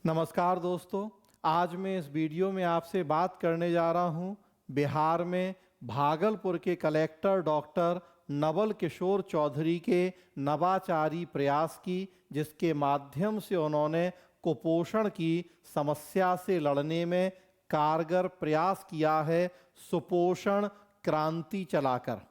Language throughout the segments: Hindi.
नमस्कार दोस्तों, आज मैं इस वीडियो में आपसे बात करने जा रहा हूं बिहार में भागलपुर के कलेक्टर डॉक्टर नवल किशोर चौधरी के नवाचारी प्रयास की, जिसके माध्यम से उन्होंने कुपोषण की समस्या से लड़ने में कारगर प्रयास किया है, सुपोषण क्रांति चलाकर।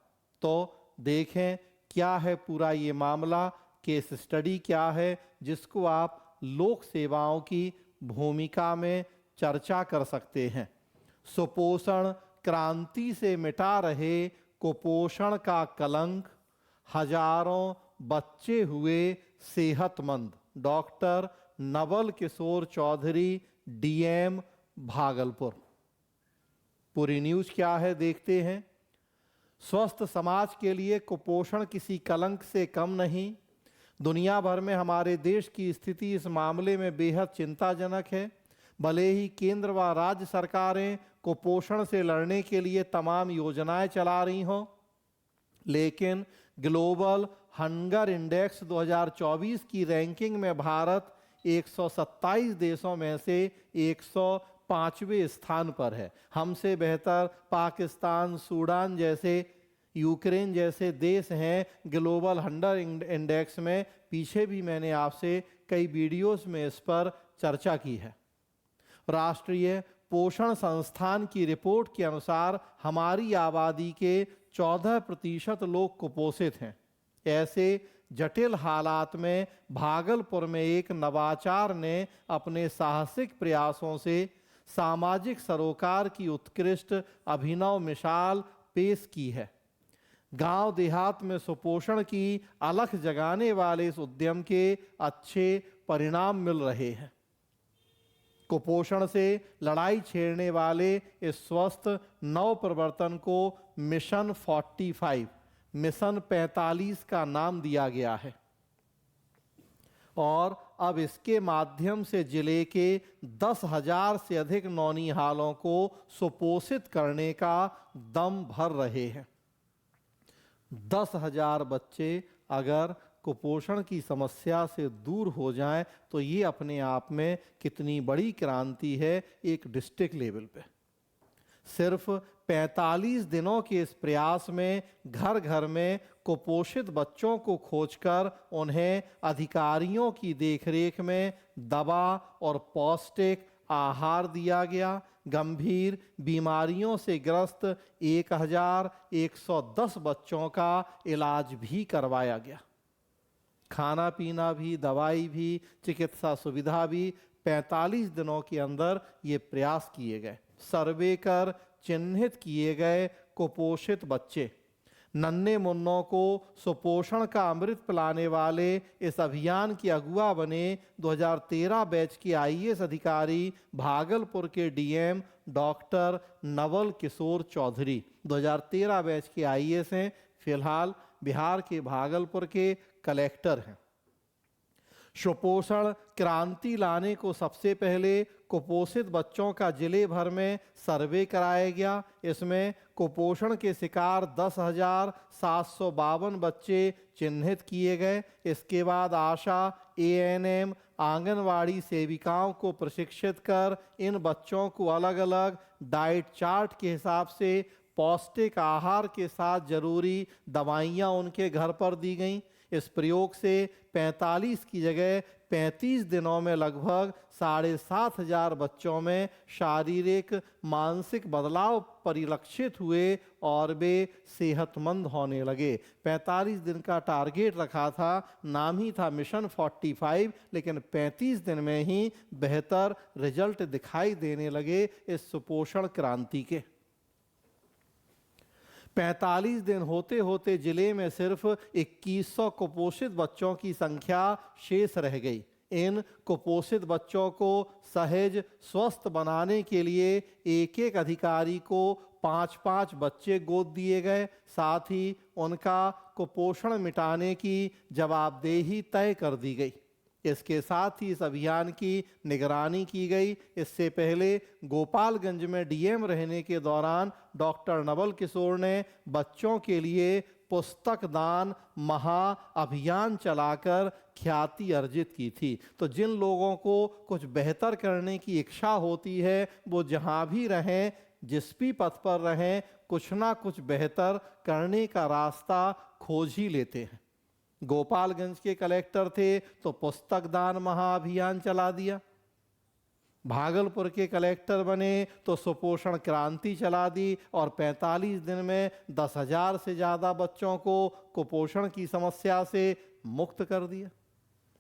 तो देखें क्या है पूरा ये मामला, केस स्टडी क्या है, जिसको आप लोक सेवाओं की भूमिका में चर्चा कर सकते हैं। सुपोषण क्रांति से मिटा रहे कुपोषण का कलंक, हजारों बच्चे हुए सेहतमंद। Doctor Naval Kishore Chaudhary, DM, Bhagalpur. पूरी न्यूज़ क्या है देखते हैं। स्वस्थ समाज के लिए कुपोषण किसी कलंक से कम नहीं। दुनिया भर में हमारे देश की स्थिति इस मामले में बेहद चिंताजनक है। भले ही केंद्र व राज्य सरकारें कुपोषण से लड़ने के लिए तमाम योजनाएं चला रही हों, लेकिन ग्लोबल हंगर इंडेक्स 2024 की रैंकिंग में भारत 127 देशों में से 105वें स्थान पर है। हमसे बेहतर पाकिस्तान, सूडान जैसे, यूक्रेन जैसे देश हैं ग्लोबल हंगर इंडेक्स में। पीछे भी मैंने आपसे कई वीडियोस में इस पर चर्चा की है। राष्ट्रीय पोषण संस्थान की रिपोर्ट के अनुसार हमारी आबादी के 14% लोग कुपोषित हैं। ऐसे जटिल हालात में भागलपुर में एक नवाचार ने अपने साहसिक प्रयासों से सामाजिक सरोकार की उत्कृष्ट अभिनव मिसाल पेश की है। गांव देहात में सुपोषण की अलख जगाने वाले इस उद्यम के अच्छे परिणाम मिल रहे हैं। कुपोषण से लड़ाई छेड़ने वाले इस स्वस्थ नव प्रवर्तन को मिशन 45, मिशन 45 का नाम दिया गया है और अब इसके माध्यम से जिले के 10,000 से अधिक नौनिहालों को सुपोषित करने का दम भर रहे हैं। 10,000 बच्चे अगर कुपोषण की समस्या से दूर हो जाएं तो ये अपने आप में कितनी बड़ी क्रांति है। एक डिस्ट्रिक्ट लेवल पे सिर्फ 45 दिनों के इस प्रयास में घर घर में कुपोषित बच्चों को खोजकर उन्हें अधिकारियों की देखरेख में दवा और पौष्टिक आहार दिया गया। गंभीर बीमारियों से ग्रस्त 1,110 बच्चों का इलाज भी करवाया गया। खाना पीना भी, दवाई भी, चिकित्सा सुविधा भी 45 दिनों के अंदर ये प्रयास किए गए। सर्वे कर चिन्हित किए गए कुपोषित बच्चे, नन्हे मुन्नों को सुपोषण का अमृत पिलाने वाले इस अभियान के अगुवा बने 2013 बैच के आईएएस अधिकारी भागलपुर के DM doctor Naval Kishore Chaudhary. 2013 batch के आईएएस हैं, फिलहाल बिहार के भागलपुर के कलेक्टर हैं। सुपोषण क्रांति लाने को सबसे पहले कुपोषित बच्चों का जिले भर में सर्वे कराया गया। इसमें कुपोषण के शिकार 10,752 बच्चे चिन्हित किए गए। इसके बाद आशा, एएनएम, आंगनवाड़ी सेविकाओं को प्रशिक्षित कर इन बच्चों को अलग अलग डाइट चार्ट के हिसाब से पौष्टिक आहार के साथ जरूरी दवाइयाँ उनके घर पर दी गईं। इस प्रयोग से 45 की जगह 35 दिनों में लगभग 7,500 बच्चों में शारीरिक मानसिक बदलाव परिलक्षित हुए और वे सेहतमंद होने लगे। 45 दिन का टारगेट रखा था, नाम ही था मिशन 45, लेकिन 35 दिन में ही बेहतर रिजल्ट दिखाई देने लगे इस सुपोषण क्रांति के। 45 दिन होते होते जिले में सिर्फ 2100 कुपोषित बच्चों की संख्या शेष रह गई। इन कुपोषित बच्चों को सहज स्वस्थ बनाने के लिए एक एक अधिकारी को 5-5 बच्चे गोद दिए गए। साथ ही उनका कुपोषण मिटाने की जवाबदेही तय कर दी गई। इसके साथ ही इस अभियान की निगरानी की गई। इससे पहले गोपालगंज में डीएम रहने के दौरान डॉक्टर नवल किशोर ने बच्चों के लिए पुस्तक दान महा अभियान चलाकर ख्याति अर्जित की थी। तो जिन लोगों को कुछ बेहतर करने की इच्छा होती है वो जहाँ भी रहें, जिस भी पथ पर रहें, कुछ ना कुछ बेहतर करने का रास्ता खोज ही लेते हैं। गोपालगंज के कलेक्टर थे तो पुस्तक दान महाअभियान चला दिया। भागलपुर के कलेक्टर बने तो सुपोषण क्रांति चला दी और 45 दिन में 10,000 से ज़्यादा बच्चों को कुपोषण की समस्या से मुक्त कर दिया।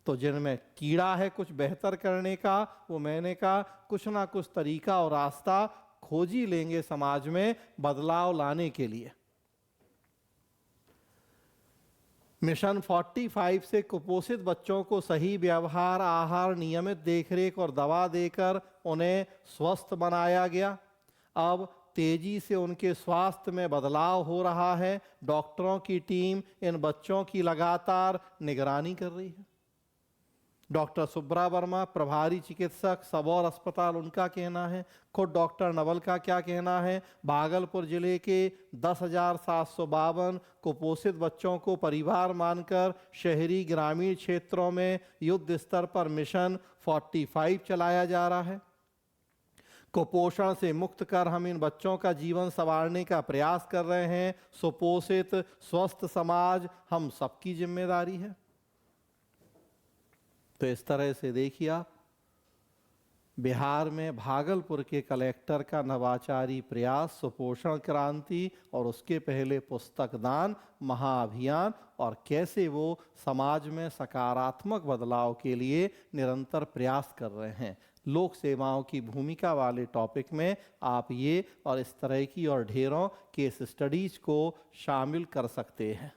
तो जिनमें कीड़ा है कुछ बेहतर करने का, वो मैंने कहा कुछ ना कुछ तरीका और रास्ता खोज ही लेंगे समाज में बदलाव लाने के लिए। मिशन 45 से कुपोषित बच्चों को सही व्यवहार, आहार, नियमित देखरेख और दवा देकर उन्हें स्वस्थ बनाया गया। अब तेजी से उनके स्वास्थ्य में बदलाव हो रहा है। डॉक्टरों की टीम इन बच्चों की लगातार निगरानी कर रही है। डॉक्टर सुब्रा वर्मा प्रभारी चिकित्सक, सबौर अस्पताल, उनका कहना है। खुद डॉक्टर नवल का क्या कहना है? भागलपुर जिले के 10,752 कुपोषित बच्चों को परिवार मानकर शहरी ग्रामीण क्षेत्रों में युद्ध स्तर पर मिशन 45 चलाया जा रहा है। कुपोषण से मुक्त कर हम इन बच्चों का जीवन संवारने का प्रयास कर रहे हैं। सुपोषित स्वस्थ समाज हम सबकी जिम्मेदारी है। तो इस तरह से देखिए आप, बिहार में भागलपुर के कलेक्टर का नवाचारी प्रयास, सुपोषण क्रांति और उसके पहले पुस्तक दान महाअभियान, और कैसे वो समाज में सकारात्मक बदलाव के लिए निरंतर प्रयास कर रहे हैं। लोक सेवाओं की भूमिका वाले टॉपिक में आप ये और इस तरह की और ढेरों केस स्टडीज को शामिल कर सकते हैं।